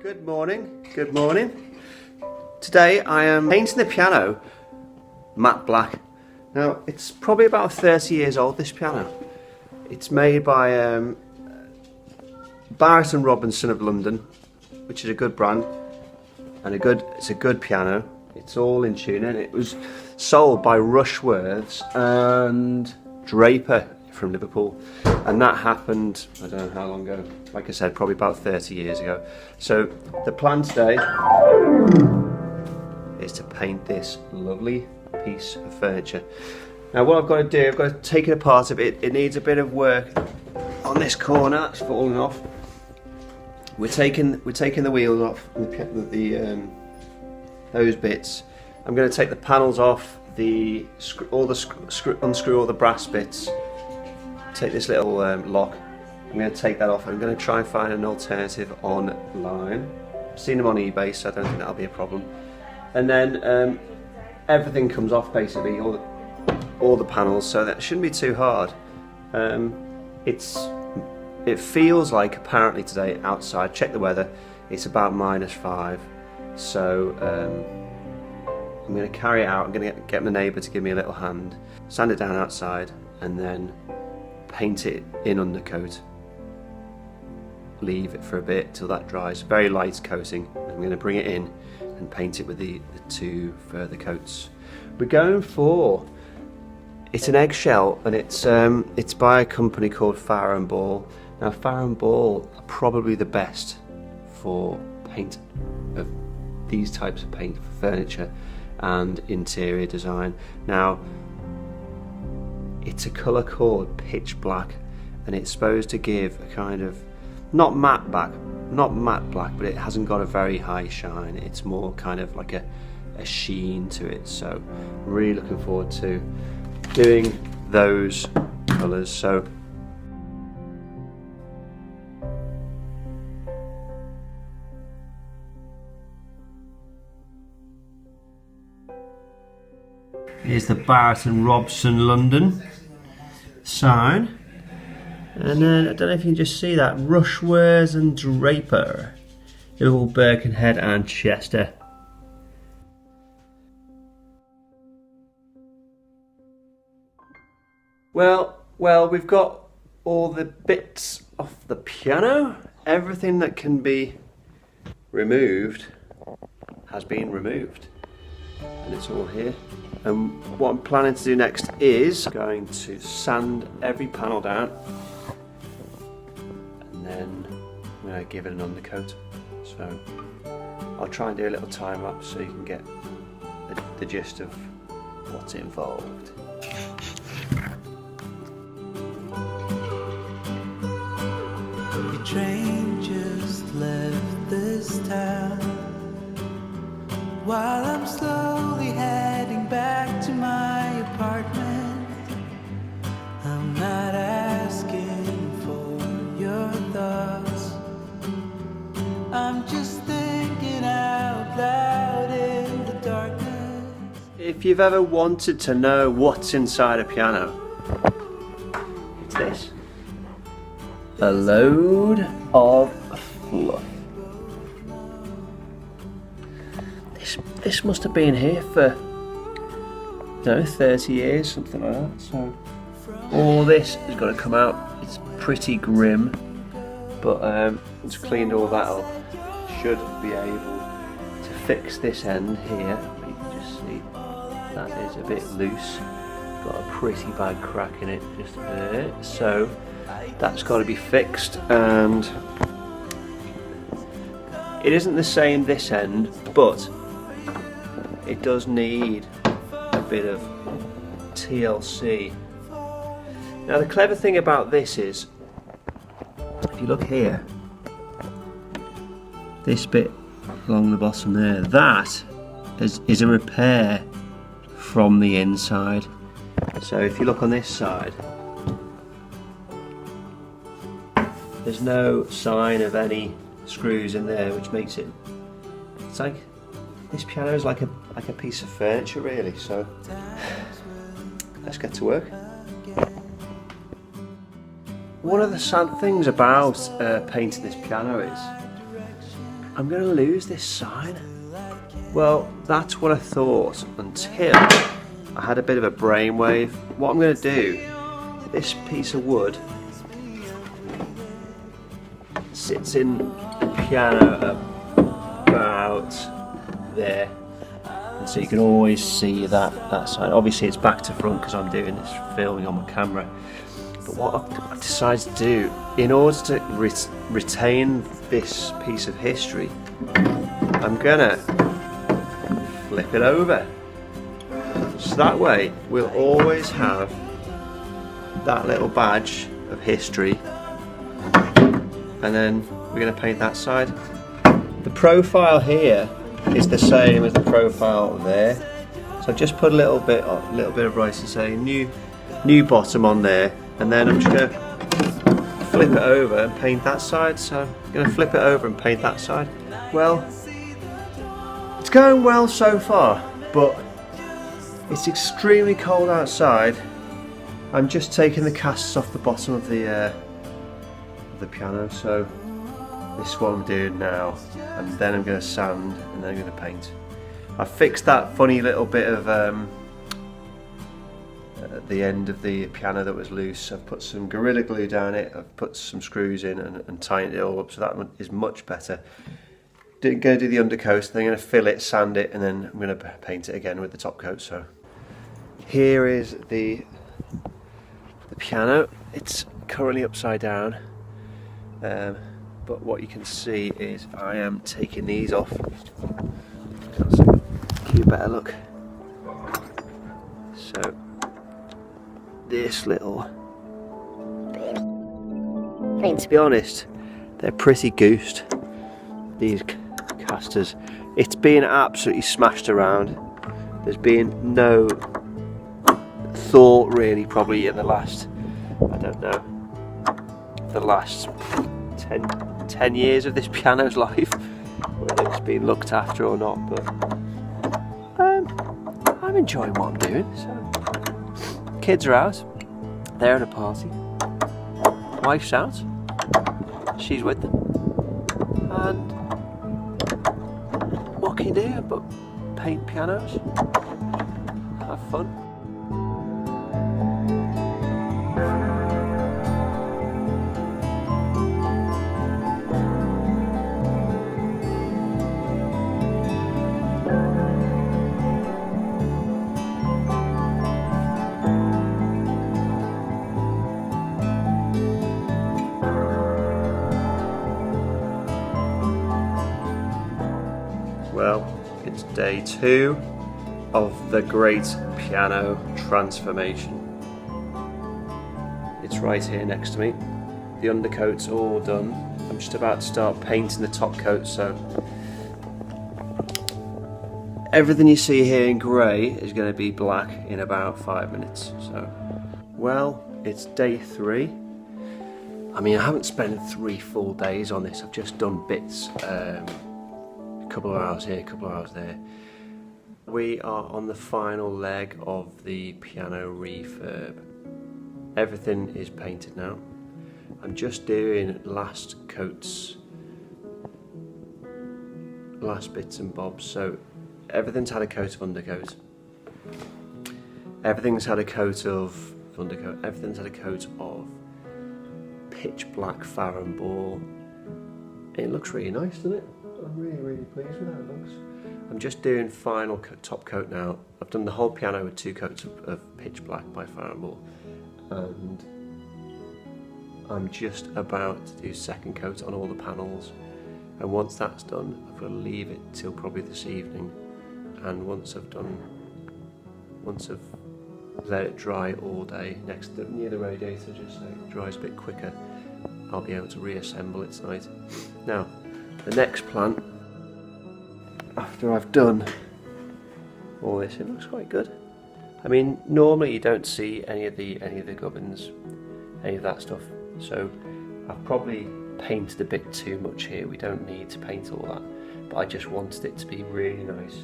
Good morning, good morning. Today I am painting the piano matte black. Now it's probably about 30 years old, this piano. It's made by Barrett and Robinson of London, which is a good brand and it's a good piano. It's all in tune and it was sold by Rushworths and Draper from Liverpool, and that happened, I don't know how long ago, like I said, probably about 30 years ago. So the plan today is to paint this lovely piece of furniture. Now what I've got to do, I've got to take it apart a bit. It needs a bit of work on this corner, that's falling off. We're taking the wheels off, those bits. I'm going to take the panels off, unscrew all the brass bits. Take this little lock, I'm going to take that off. I'm going to try and find an alternative online. I've seen them on eBay, so I don't think that'll be a problem. And then everything comes off basically, all the panels, so that shouldn't be too hard. It feels like apparently today outside, check the weather, it's about -5. So I'm going to carry it out. I'm going to get my neighbour to give me a little hand, sand it down outside, and then paint it in undercoat. Leave it for a bit till that dries. Very light coating. I'm going to bring it in and paint it with the 2 further coats. We're going for, it's an eggshell, and it's by a company called Farrow. Now Farrow are probably the best for paint of these types of paint for furniture and interior design. Now it's a colour called pitch black, and it's supposed to give a kind of not matte black, but it hasn't got a very high shine. It's more kind of like a sheen to it. So I'm really looking forward to doing those colours. So here's the Barrett and Robinson London sign, and then I don't know if you can just see that, Rushworths and Draper, Liverpool, Birkenhead and Chester. Well, we've got all the bits off the piano. Everything that can be removed has been removed, and it's all here. And what I'm planning to do next is going to sand every panel down, and then I'm going to give it an undercoat. So I'll try and do a little time lapse so you can get the gist of what's involved. The train just left this town while I'm slowly heading back to my apartment. I'm not asking for your thoughts, I'm just thinking out loud in the darkness. If you've ever wanted to know what's inside a piano, it's this. A load of fluff. This must have been here for, I don't know, 30 years, something like that. So all this has got to come out. It's pretty grim, but it's cleaned all that up. Should be able to fix this end here. You can just see that is a bit loose. Got a pretty bad crack in it just there. So that's got to be fixed, and it isn't the same this end, but it does need a bit of TLC. Now the clever thing about this is, if you look here, this bit along the bottom there, that is a repair from the inside. So if you look on this side, there's no sign of any screws in there, which makes it, it's like, this piano is like a piece of furniture really. So let's get to work. One of the sad things about painting this piano is I'm going to lose this sign. Well, that's what I thought until I had a bit of a brainwave. What I'm going to do, this piece of wood sits in the piano about there, and so you can always see that side. Obviously it's back to front because I'm doing this filming on my camera, but what I've decided to do, in order to retain this piece of history, I'm gonna flip it over, so that way we'll always have that little badge of history, and then we're going to paint that side. The profile here is the same as the profile there, so I've just put a little bit of writing saying new bottom on there, and then I'm just going to flip it over and paint that side. So I'm going to flip it over and paint that side. Well, it's going well so far, but it's extremely cold outside. I'm just taking the casts off the bottom of the piano, so this is what I'm doing now, and then I'm going to sand, and then I'm going to paint. I fixed that funny little bit of at the end of the piano that was loose. I've put some Gorilla Glue down it, I've put some screws in and tightened it all up, so that is much better. Going to do the undercoat, then I'm going to fill it, sand it, and then I'm going to paint it again with the top coat. So here is the piano. It's currently upside down, but what you can see is I am taking these off. Give you a better look. So this little thing, to be honest, they're pretty goosed, these casters. It's been absolutely smashed around. There's been no thought really, probably in the last, I don't know, the last 10 years of this piano's life, whether it's been looked after or not, but I'm enjoying what I'm doing. So kids are out, they're at a party, wife's out, she's with them, and what can you do but paint pianos, have fun. Well, it's day 2 of the great piano transformation. It's right here next to me. The undercoat's all done. I'm just about to start painting the top coat, so everything you see here in grey is going to be black in about 5 minutes. So, well, it's day 3. I mean, I haven't spent 3 full days on this. I've just done bits. A couple of hours here, a couple of hours there. We are on the final leg of the piano refurb. Everything is painted now. I'm just doing last coats, last bits and bobs. So everything's had a coat of undercoat. Everything's had a coat of undercoat. Everything's had a coat of pitch black Farrow ball. It looks really nice, doesn't it? I'm really pleased with how it looks. I'm just doing final top coat now. I've done the whole piano with 2 coats of pitch black by Farrow ball, and I'm just about to do second coat on all the panels, and once that's done I've got to leave it till probably this evening, and once I've let it dry all day near the radiator, just so it dries a bit quicker, I'll be able to reassemble it tonight. Now, the next plant, after I've done all this, it looks quite good. I mean, normally you don't see any of the gubbins, any of that stuff, so I've probably painted a bit too much here. We don't need to paint all that, but I just wanted it to be really nice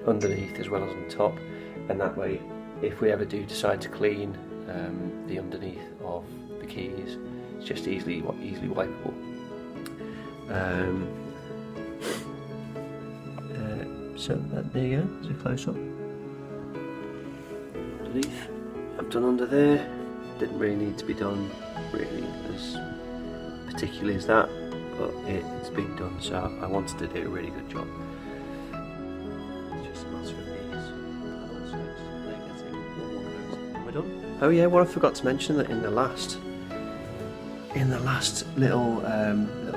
underneath as well as on top, and that way if we ever do decide to clean the underneath of the keys, it's just easily wipeable. So there you go, there's a close up. Underneath, I've done under there. Didn't really need to be done really as particularly as that, but it's been done, so I wanted to do a really good job. It's just a matter of these. We're done. Oh yeah, what I forgot to mention that in the last little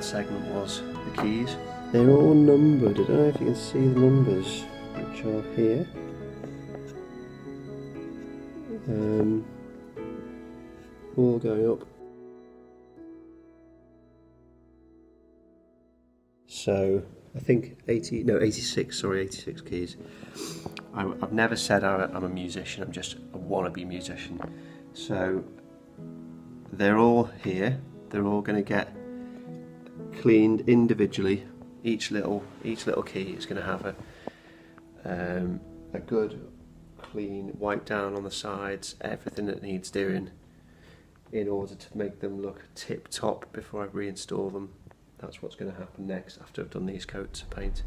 segment was the keys. They're all numbered. I don't know if you can see the numbers, which are here. All going up. So I think 86 keys. I've never said I'm a musician. I'm just a wannabe musician. So they're all here. They're all going to get cleaned individually. Each little key is going to have a good clean wipe down on the sides, everything that needs doing, in order to make them look tip top before I reinstall them. That's what's going to happen next after I've done these coats of paint.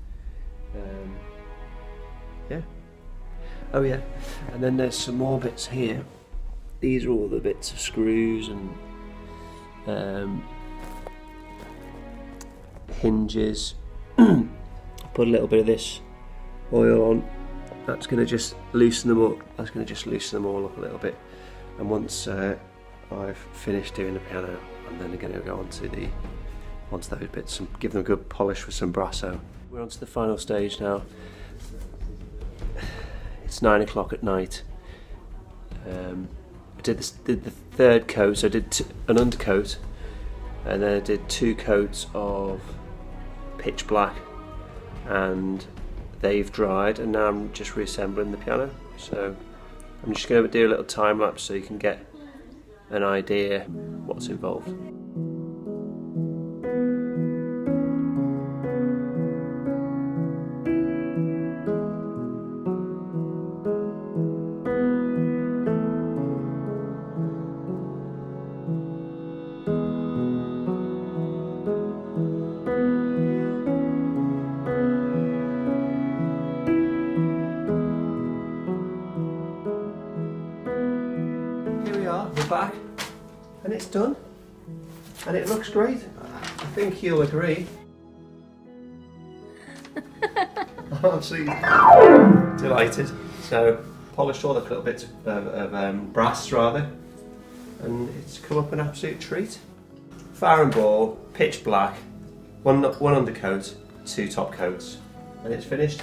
Yeah. Oh yeah. And then there's some more bits here. These are all the bits of screws and hinges. Put a little bit of this oil on. That's going to just loosen them up. That's going to just loosen them all up a little bit. And once I've finished doing the piano, I'm then going to go onto those bits and give them a good polish with some Brasso. We're on to the final stage now. It's 9 o'clock at night. I did the third coat, so I did an undercoat, and then I did 2 coats of pitch black, and they've dried, and now I'm just reassembling the piano. So I'm just going to do a little time lapse so you can get an idea what's involved. We're back, and it's done, and it looks great. I think you'll agree. I'm absolutely delighted. So polished all the little bits of brass rather, and it's come up an absolute treat. Farrow ball, pitch black, one undercoat, 2 top coats, and it's finished.